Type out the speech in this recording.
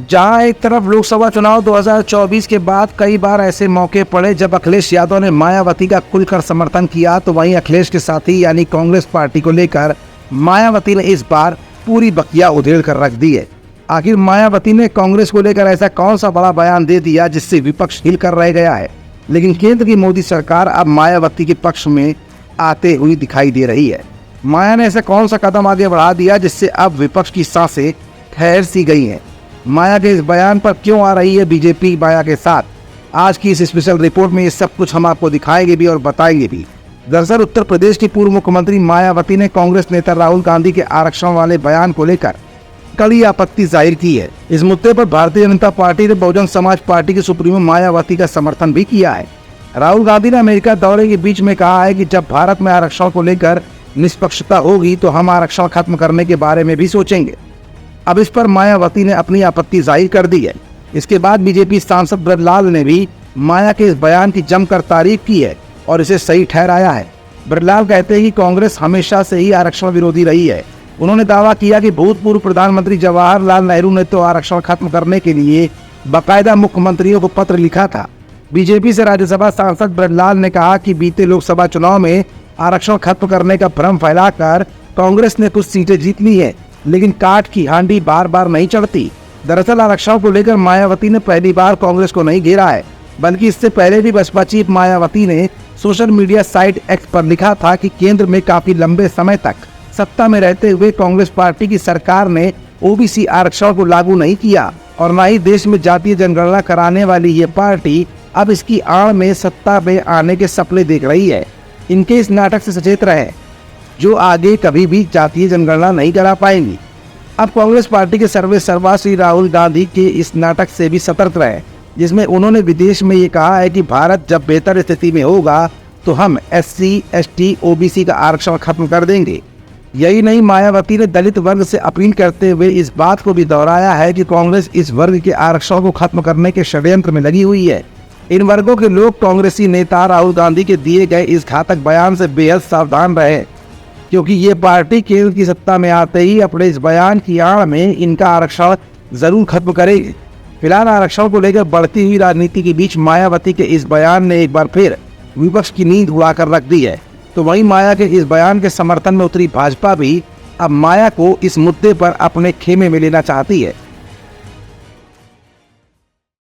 जहां एक तरफ लोकसभा चुनाव 2024 के बाद कई बार ऐसे मौके पड़े जब अखिलेश यादव ने मायावती का खुलकर समर्थन किया, तो वहीं अखिलेश के साथी यानी कांग्रेस पार्टी को लेकर मायावती ने इस बार पूरी बकिया उधेड़ कर रख दी है। आखिर मायावती ने कांग्रेस को लेकर ऐसा कौन सा बड़ा बयान दे दिया जिससे विपक्ष हिल कर रह गया है। लेकिन केंद्र की मोदी सरकार अब मायावती के पक्ष में आते हुई दिखाई दे रही है। माया ने ऐसा कौन सा कदम आगे बढ़ा दिया जिससे अब विपक्ष की सांसें ठहर सी गई हैं। माया के इस बयान पर क्यों आ रही है बीजेपी माया के साथ, आज की इस स्पेशल रिपोर्ट में ये सब कुछ हम आपको दिखाएंगे भी और बताएंगे भी। दरअसल उत्तर प्रदेश की पूर्व मुख्यमंत्री मायावती ने कांग्रेस नेता राहुल गांधी के आरक्षण वाले बयान को लेकर कड़ी आपत्ति जाहिर की है। इस मुद्दे पर भारतीय जनता पार्टी ने बहुजन समाज पार्टी के सुप्रीमो मायावती का समर्थन भी किया है। राहुल गांधी ने अमेरिका दौरे के बीच में कहा है कि जब भारत में आरक्षण को लेकर निष्पक्षता होगी तो हम आरक्षण खत्म करने के बारे में भी सोचेंगे। अब इस पर मायावती ने अपनी आपत्ति जाहिर कर दी है। इसके बाद बीजेपी सांसद ब्रजलाल ने भी माया के इस बयान की जमकर तारीफ की है और इसे सही ठहराया है। ब्रजलाल कहते हैं कि कांग्रेस हमेशा से ही आरक्षण विरोधी रही है। उन्होंने दावा किया कि भूतपूर्व प्रधानमंत्री जवाहरलाल नेहरू ने तो आरक्षण खत्म करने के लिए बाकायदा मुख्यमंत्रियों को पत्र लिखा था। बीजेपी से राज्यसभा सांसद ब्रजलाल ने कहा कि बीते लोकसभा चुनाव में आरक्षण खत्म करने का भ्रम फैलाकर कांग्रेस ने कुछ सीटें जीत ली है, लेकिन काठ की हांडी बार बार नहीं चढ़ती। दरअसल आरक्षण को लेकर मायावती ने पहली बार कांग्रेस को नहीं घेरा है, बल्कि इससे पहले भी बसपा चीफ मायावती ने सोशल मीडिया साइट एक्स पर लिखा था कि केंद्र में काफी लंबे समय तक सत्ता में रहते हुए कांग्रेस पार्टी की सरकार ने ओबीसी आरक्षण को लागू नहीं किया और न ही देश में जातीय जनगणना कराने वाली ये पार्टी अब इसकी आड़ में सत्ता में आने के सपने देख रही है। इनके इस नाटक से सचेत रहे जो आगे कभी भी जातीय जनगणना नहीं करा पाएंगी। अब कांग्रेस पार्टी के सर्वेसर्वा श्री राहुल गांधी के इस नाटक से भी सतर्क रहे, जिसमें उन्होंने विदेश में ये कहा है कि भारत जब बेहतर स्थिति में होगा तो हम SC, ST, OBC का आरक्षण खत्म कर देंगे। यही नहीं, मायावती ने दलित वर्ग से अपील करते हुए इस बात को भी दोहराया है कि कांग्रेस इस वर्ग के आरक्षण को खत्म करने के षड्यंत्र में लगी हुई है। इन वर्गों के लोग कांग्रेसी नेता राहुल गांधी के दिए गए इस घातक बयान से बेहद सावधान रहे, क्योंकि ये पार्टी केंद्र की सत्ता में आते ही अपने इस बयान की आड़ में इनका आरक्षण जरूर खत्म करेगी। फिलहाल आरक्षण को लेकर बढ़ती हुई राजनीति के बीच मायावती के इस बयान ने एक बार फिर विपक्ष की नींद उड़ाकर रख दी है। तो वहीं माया के इस बयान के समर्थन में उतरी भाजपा भी अब माया को इस मुद्दे पर अपने खेमे में लेना चाहती है।